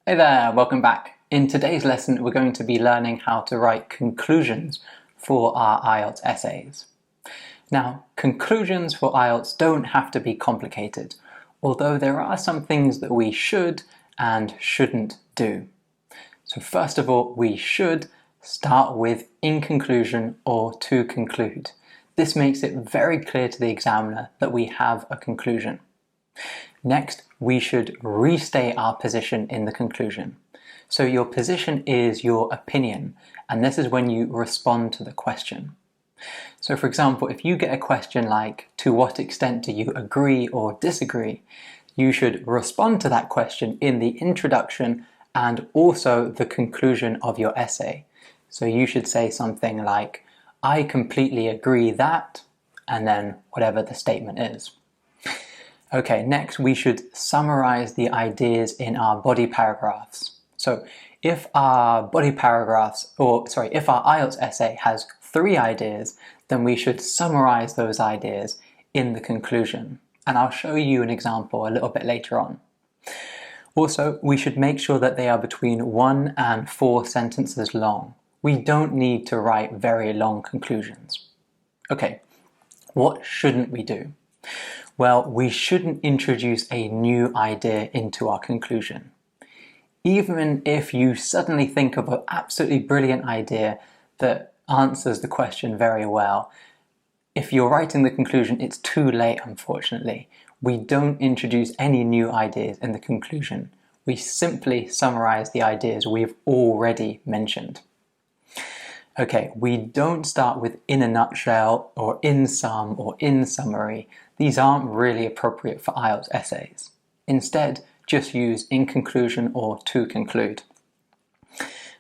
Hey there, welcome back. In today's lesson, we're going to be learning how to write conclusions for our IELTS essays. Now, conclusions for IELTS don't have to be complicated, although there are some things that we should and shouldn't do. So first of all, we should start with in conclusion or to conclude. This makes it very clear to the examiner that we have a conclusion. Next, we should restate our position in the conclusion. So your position is your opinion, and this is when you respond to the question. So for example, if you get a question like, to what extent do you agree or disagree? You should respond to that question in the introduction and also the conclusion of your essay. So you should say something like, I completely agree that, and then whatever the statement is. Okay, next we should summarize the ideas in our body paragraphs. So if our IELTS essay has 3 ideas, then we should summarize those ideas in the conclusion. And I'll show you an example a little bit later on. Also, we should make sure that they are between 1 and 4 sentences long. We don't need to write very long conclusions. Okay, what shouldn't we do? Well, we shouldn't introduce a new idea into our conclusion. Even if you suddenly think of an absolutely brilliant idea that answers the question very well, if you're writing the conclusion, it's too late, unfortunately. We don't introduce any new ideas in the conclusion. We simply summarize the ideas we've already mentioned. Okay, we don't start with in a nutshell, or in sum, or in summary. These aren't really appropriate for IELTS essays. Instead, just use in conclusion or to conclude.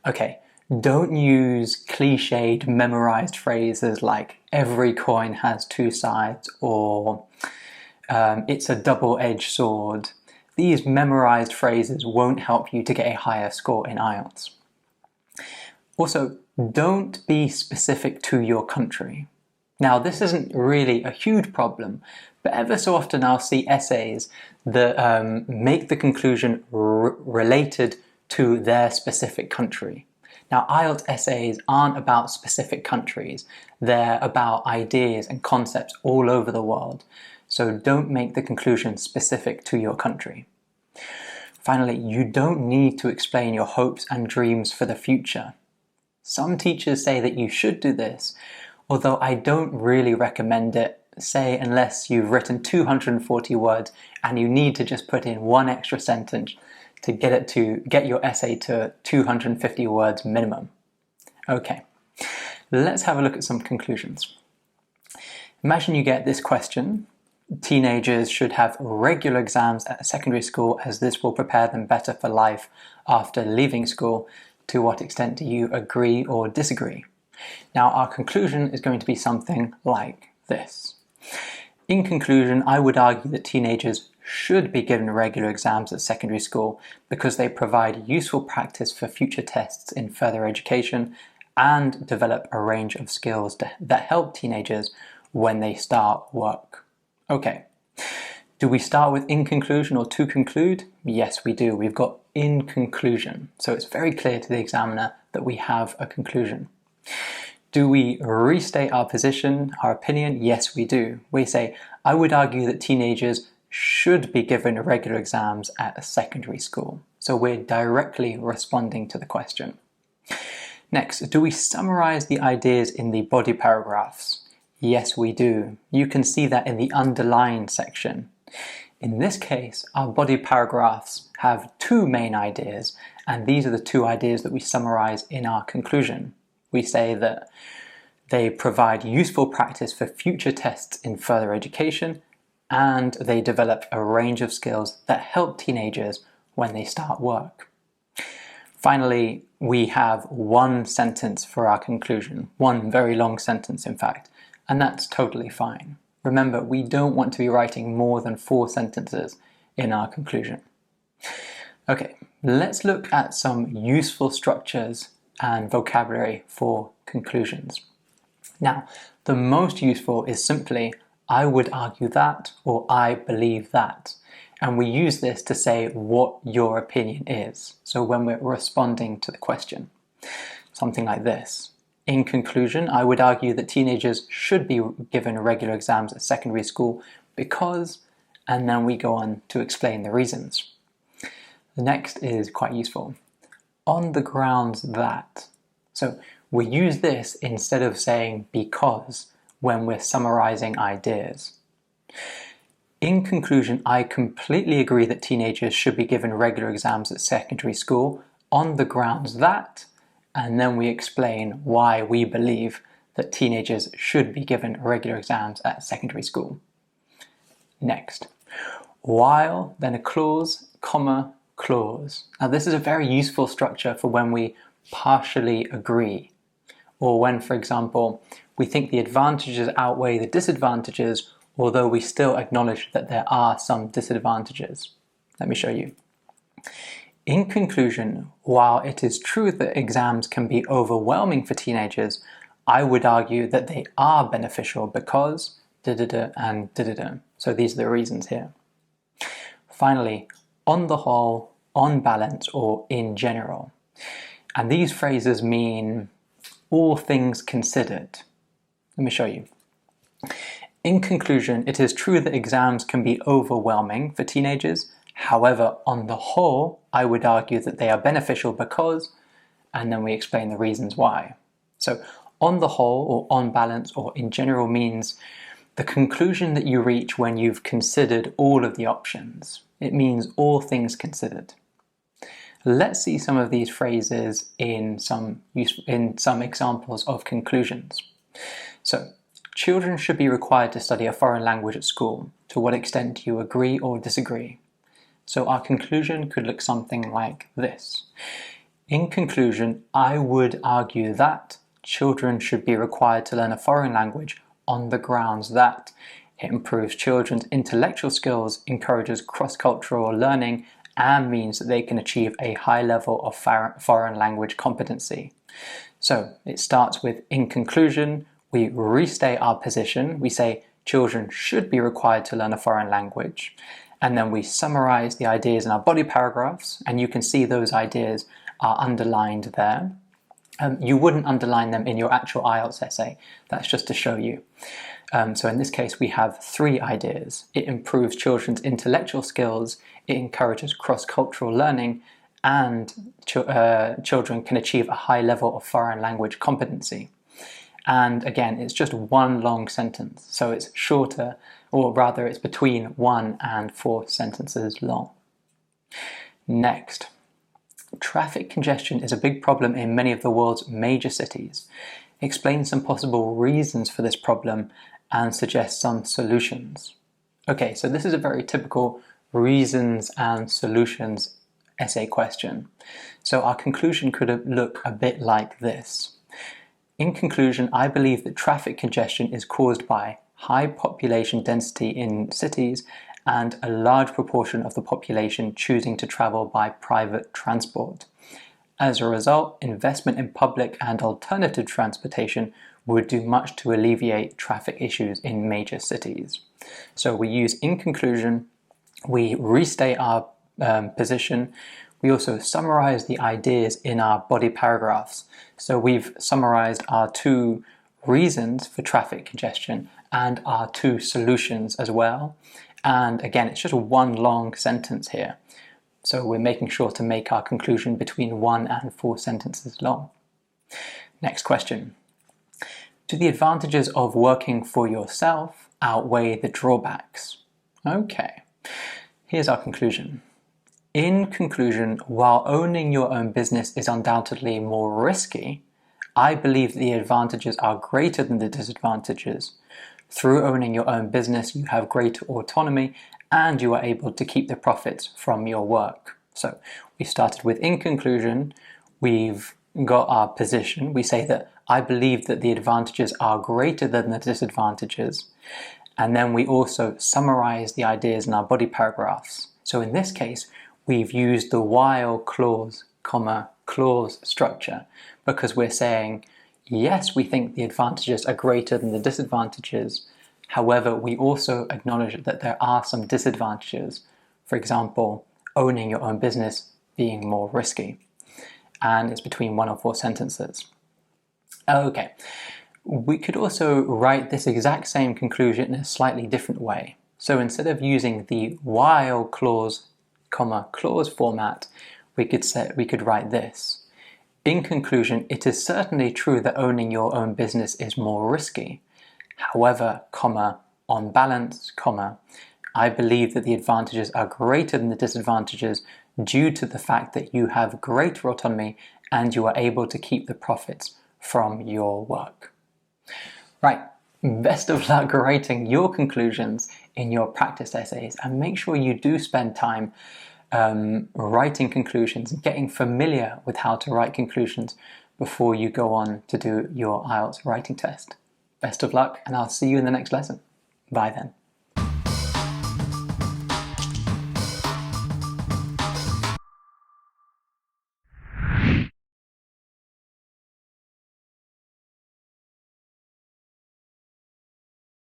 Okay, don't use cliched, memorized phrases like every coin has 2 sides or it's a double-edged sword. These memorized phrases won't help you to get a higher score in IELTS. Also, don't be specific to your country. Now, this isn't really a huge problem, but ever so often I'll see essays that make the conclusion related to their specific country. Now, IELTS essays aren't about specific countries. They're about ideas and concepts all over the world. So don't make the conclusion specific to your country. Finally, you don't need to explain your hopes and dreams for the future. Some teachers say that you should do this, although I don't really recommend it, say unless you've written 240 words and you need to just put in 1 extra sentence to get your essay to 250 words minimum. Okay, let's have a look at some conclusions. Imagine you get this question. Teenagers should have regular exams at secondary school as this will prepare them better for life after leaving school. To what extent do you agree or disagree? Now, our conclusion is going to be something like this. In conclusion, I would argue that teenagers should be given regular exams at secondary school because they provide useful practice for future tests in further education and develop a range of skills that help teenagers when they start work. Okay. Do we start with in conclusion or to conclude? Yes, we do. We've got in conclusion. So it's very clear to the examiner that we have a conclusion. Do we restate our position, our opinion? Yes, we do. We say, I would argue that teenagers should be given regular exams at a secondary school. So we're directly responding to the question. Next, do we summarize the ideas in the body paragraphs? Yes, we do. You can see that in the underlined section. In this case, our body paragraphs have 2 main ideas, and these are the 2 ideas that we summarize in our conclusion. We say that they provide useful practice for future tests in further education, and they develop a range of skills that help teenagers when they start work. Finally, we have 1 sentence for our conclusion, 1 very long sentence in fact, and that's totally fine. Remember, we don't want to be writing more than 4 sentences in our conclusion. Okay, let's look at some useful structures and vocabulary for conclusions. Now, the most useful is simply, I would argue that, or I believe that. And we use this to say what your opinion is. So when we're responding to the question, something like this. In conclusion, I would argue that teenagers should be given regular exams at secondary school because, and then we go on to explain the reasons. The next is quite useful. On the grounds that. So we use this instead of saying because when we're summarizing ideas. In conclusion, I completely agree that teenagers should be given regular exams at secondary school on the grounds that, and then we explain why we believe that teenagers should be given regular exams at secondary school. Next, while, then a clause, comma, clause. Now this is a very useful structure for when we partially agree, or when, for example, we think the advantages outweigh the disadvantages, although we still acknowledge that there are some disadvantages. Let me show you. In conclusion, while it is true that exams can be overwhelming for teenagers, I would argue that they are beneficial because da-da-da and da-da-da. So these are the reasons here. Finally, on the whole, on balance, or in general. And these phrases mean all things considered. Let me show you. In conclusion, it is true that exams can be overwhelming for teenagers. However, on the whole, I would argue that they are beneficial because, and then we explain the reasons why. So, on the whole, or on balance, or in general means the conclusion that you reach when you've considered all of the options. It means all things considered. Let's see some of these phrases in some examples of conclusions. So, children should be required to study a foreign language at school. To what extent do you agree or disagree? So our conclusion could look something like this. In conclusion, I would argue that children should be required to learn a foreign language on the grounds that it improves children's intellectual skills, encourages cross-cultural learning, and means that they can achieve a high level of foreign language competency. So it starts with in conclusion, we restate our position, we say children should be required to learn a foreign language, and then we summarize the ideas in our body paragraphs, and you can see those ideas are underlined there. You wouldn't underline them in your actual IELTS essay, that's just to show you. So in this case we have 3 ideas. It improves children's intellectual skills, it encourages cross-cultural learning, and children can achieve a high level of foreign language competency. And again, it's just one long sentence, so it's shorter, or rather it's between 1 and 4 sentences long. Next, traffic congestion is a big problem in many of the world's major cities. Explain some possible reasons for this problem and suggest some solutions. Okay, so this is a very typical reasons and solutions essay question. So our conclusion could look a bit like this. In conclusion, I believe that traffic congestion is caused by high population density in cities and a large proportion of the population choosing to travel by private transport. As a result, investment in public and alternative transportation would do much to alleviate traffic issues in major cities. So we use in conclusion, we restate our position, we also summarize the ideas in our body paragraphs. So we've summarized our 2 reasons for traffic congestion and our 2 solutions as well. And again, it's just one long sentence here. So we're making sure to make our conclusion between 1 and 4 sentences long. Next question. Do the advantages of working for yourself outweigh the drawbacks? Okay, here's our conclusion. In conclusion, while owning your own business is undoubtedly more risky, I believe the advantages are greater than the disadvantages. Through owning your own business, you have greater autonomy and you are able to keep the profits from your work. So we started with in conclusion, we've got our position. We say that I believe that the advantages are greater than the disadvantages. And then we also summarize the ideas in our body paragraphs. So in this case, we've used the while clause, comma, clause structure because we're saying, yes, we think the advantages are greater than the disadvantages. However, we also acknowledge that there are some disadvantages. For example, owning your own business being more risky. And it's between 1 or 4 sentences. Okay, we could also write this exact same conclusion in a slightly different way. So instead of using the while clause, comma, clause format, we could write this. In conclusion, it is certainly true that owning your own business is more risky. However, comma, on balance, comma, I believe that the advantages are greater than the disadvantages due to the fact that you have greater autonomy and you are able to keep the profits from your work. Right, best of luck writing your conclusions in your practice essays, and make sure you do spend time writing conclusions and getting familiar with how to write conclusions before you go on to do your IELTS writing test. Best of luck, and I'll see you in the next lesson. Bye then.